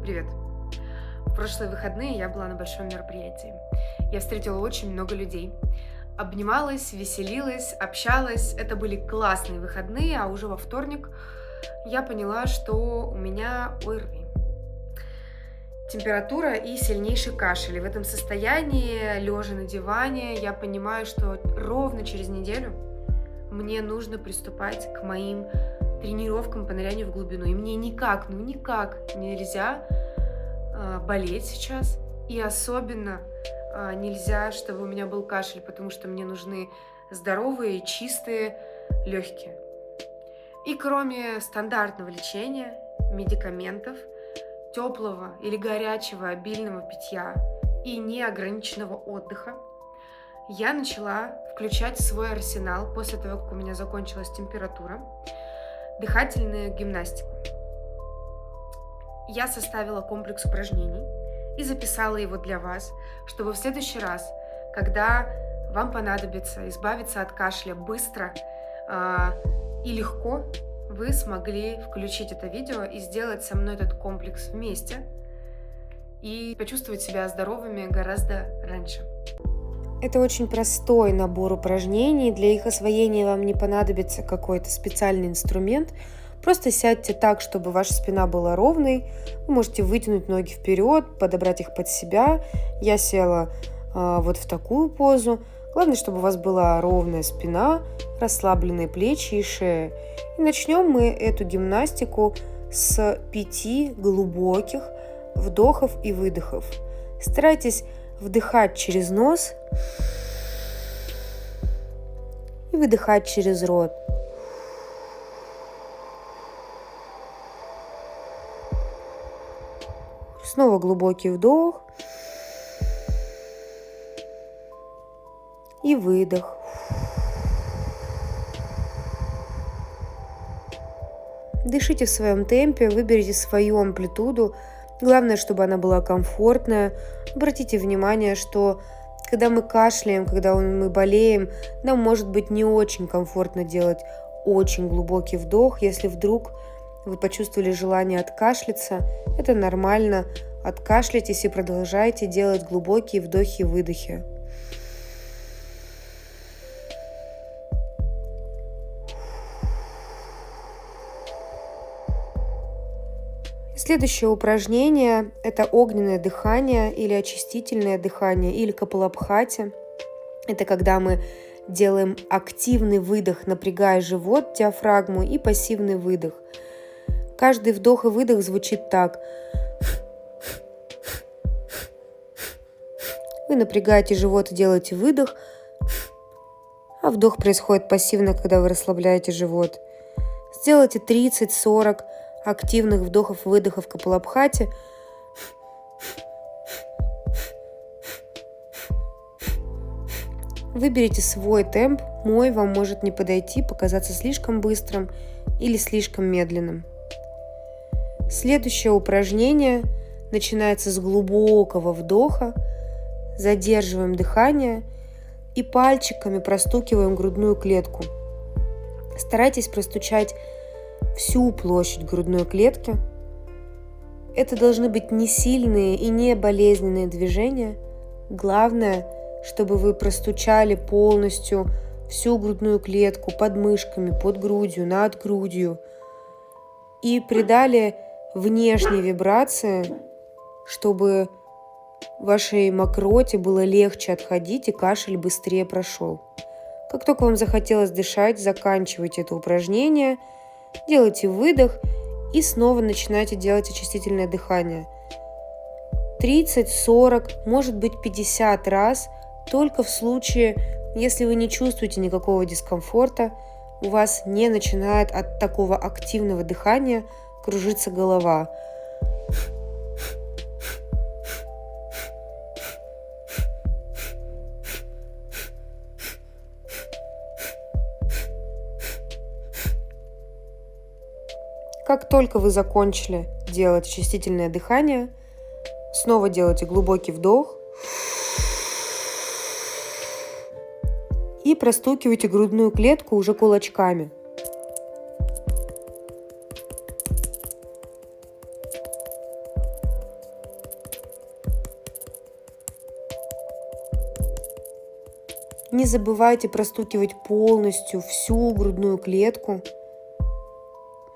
Привет. В прошлые выходные я была на большом мероприятии. Я встретила очень много людей. Обнималась, веселилась, общалась. Это были классные выходные, а уже во вторник я поняла, что у меня ОРВИ. Температура и сильнейший кашель. И в этом состоянии, лежа на диване, я понимаю, что ровно через неделю мне нужно приступать к моим тренировкам по нырянию в глубину. И мне никак, никак нельзя болеть сейчас. И особенно нельзя, чтобы у меня был кашель, потому что мне нужны здоровые, чистые легкие. И кроме стандартного лечения, медикаментов, теплого или горячего обильного питья и неограниченного отдыха, я начала включать в свой арсенал после того, как у меня закончилась температура, дыхательную гимнастику. Я составила комплекс упражнений и записала его для вас, чтобы в следующий раз, когда вам понадобится избавиться от кашля быстро и легко, вы смогли включить это видео и сделать со мной этот комплекс вместе и почувствовать себя здоровыми гораздо раньше. Это очень простой набор упражнений. Для их освоения вам не понадобится какой-то специальный инструмент. Просто сядьте так, чтобы ваша спина была ровной. Вы можете вытянуть ноги вперед, подобрать их под себя. Я села вот в такую позу. Главное, чтобы у вас была ровная спина, расслабленные плечи и шея. И начнем мы эту гимнастику с 5 глубоких вдохов и выдохов. Старайтесь вдыхать через нос и выдыхать через рот. Снова глубокий вдох и выдох. Дышите в своем темпе, выберите свою амплитуду. Главное, чтобы она была комфортная. Обратите внимание, что когда мы кашляем, когда мы болеем, нам может быть не очень комфортно делать очень глубокий вдох. Если вдруг вы почувствовали желание откашляться, это нормально. Откашляйтесь и продолжайте делать глубокие вдохи и выдохи. Следующее упражнение – это огненное дыхание или очистительное дыхание, или капалабхати. Это когда мы делаем активный выдох, напрягая живот, диафрагму, и пассивный выдох. Каждый вдох и выдох звучит так. Вы напрягаете живот и делаете выдох, а вдох происходит пассивно, когда вы расслабляете живот. Сделайте 30-40 активных вдохов-выдохов капалабхати. Выберите свой темп. Мой вам может не подойти, показаться слишком быстрым или слишком медленным. Следующее упражнение начинается с глубокого вдоха. Задерживаем дыхание и пальчиками простукиваем грудную клетку. Старайтесь простучать всю площадь грудной клетки. Это должны быть не сильные и не болезненные движения. Главное, чтобы вы простучали полностью всю грудную клетку под мышками, под грудью, над грудью и придали внешние вибрации, чтобы вашей мокроте было легче отходить и кашель быстрее прошел. Как только вам захотелось дышать, заканчивайте это упражнение, делайте выдох и снова начинайте делать очистительное дыхание. 30, 40, может быть 50 раз, только в случае, если вы не чувствуете никакого дискомфорта, у вас не начинает от такого активного дыхания кружиться голова. Как только вы закончили делать очистительное дыхание, снова делайте глубокий вдох и простукивайте грудную клетку уже кулачками. Не забывайте простукивать полностью всю грудную клетку,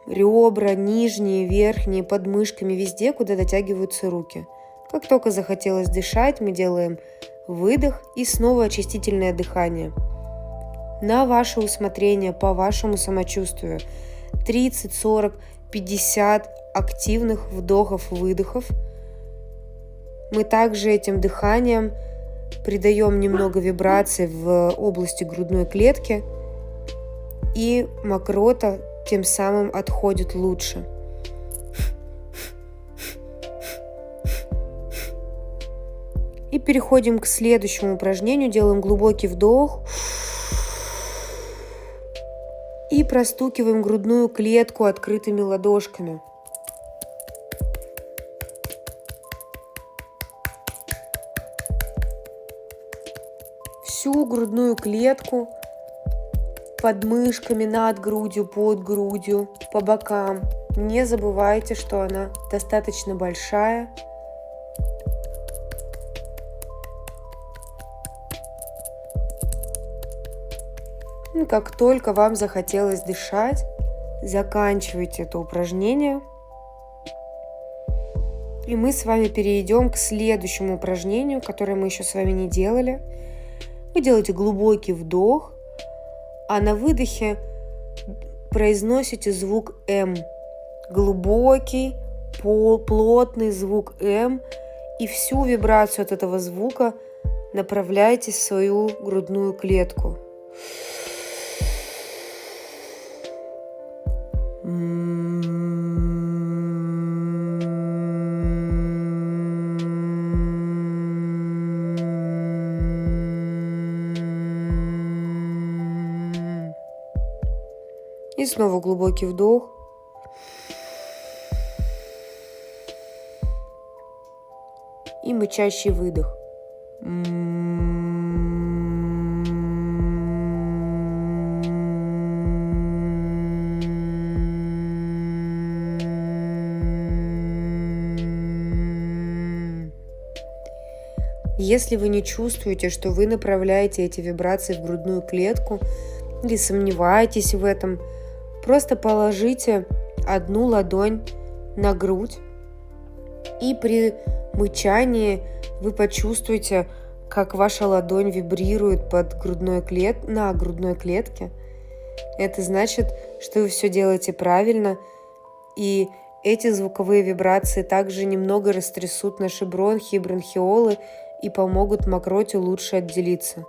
ребра, нижние, верхние, под мышками, везде, куда дотягиваются руки. Как только захотелось дышать, мы делаем выдох и снова очистительное дыхание. На ваше усмотрение, по вашему самочувствию. 30, 40, 50 активных вдохов-выдохов. Мы также этим дыханием придаем немного вибраций в области грудной клетки, и мокрота тем самым отходит лучше. И переходим к следующему упражнению. Делаем глубокий вдох и простукиваем грудную клетку открытыми ладошками. Всю грудную клетку под мышками, над грудью, под грудью, по бокам. Не забывайте, что она достаточно большая. И как только вам захотелось дышать, заканчивайте это упражнение. И мы с вами перейдем к следующему упражнению, которое мы еще с вами не делали. Вы делаете глубокий вдох, а на выдохе произносите звук М. Глубокий, плотный звук М. И всю вибрацию от этого звука направляйте в свою грудную клетку. И снова глубокий вдох. И мычащий выдох. Если вы не чувствуете, что вы направляете эти вибрации в грудную клетку или сомневаетесь в этом, просто положите одну ладонь на грудь, и при мычании вы почувствуете, как ваша ладонь вибрирует на грудной клетке. Это значит, что вы все делаете правильно, и эти звуковые вибрации также немного растрясут наши бронхи и бронхиолы и помогут мокроте лучше отделиться.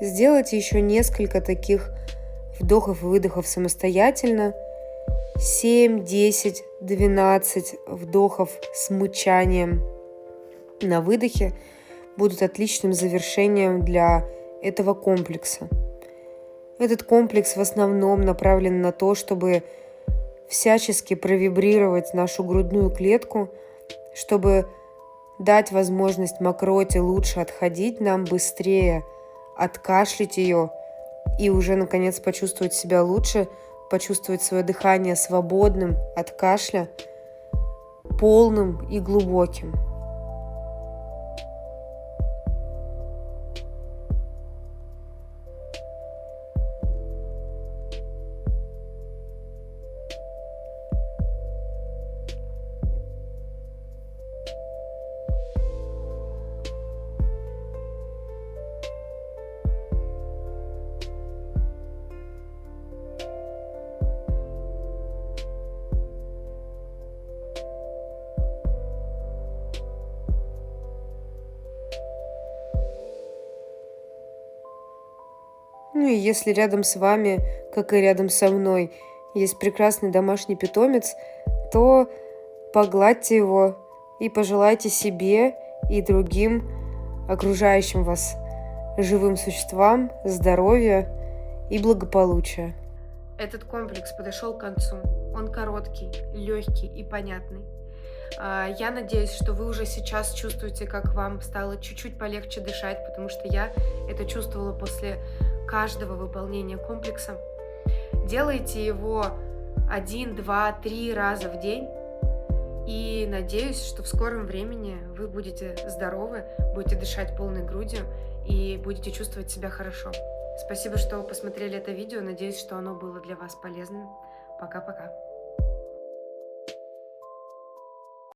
Сделайте еще несколько таких вдохов-выдохов самостоятельно. 7, 10, 12 вдохов с мычанием на выдохе будут отличным завершением для этого комплекса. Этот комплекс в основном направлен на то, чтобы всячески провибрировать нашу грудную клетку, чтобы дать возможность мокроте лучше отходить, нам быстрее откашлять ее и уже наконец почувствовать себя лучше, почувствовать свое дыхание свободным от кашля, полным и глубоким. Ну и если рядом с вами, как и рядом со мной, есть прекрасный домашний питомец, то погладьте его, и пожелайте себе и другим окружающим вас живым существам здоровья и благополучия. Этот комплекс подошел к концу. Он короткий, легкий и понятный. Я надеюсь, что вы уже сейчас чувствуете, как вам стало чуть-чуть полегче дышать, потому что я это чувствовала после каждого выполнения комплекса. Делайте его 1, 2, 3 раза в день. И надеюсь, что в скором времени вы будете здоровы, будете дышать полной грудью и будете чувствовать себя хорошо. Спасибо, что посмотрели это видео. Надеюсь, что оно было для вас полезным. Пока-пока.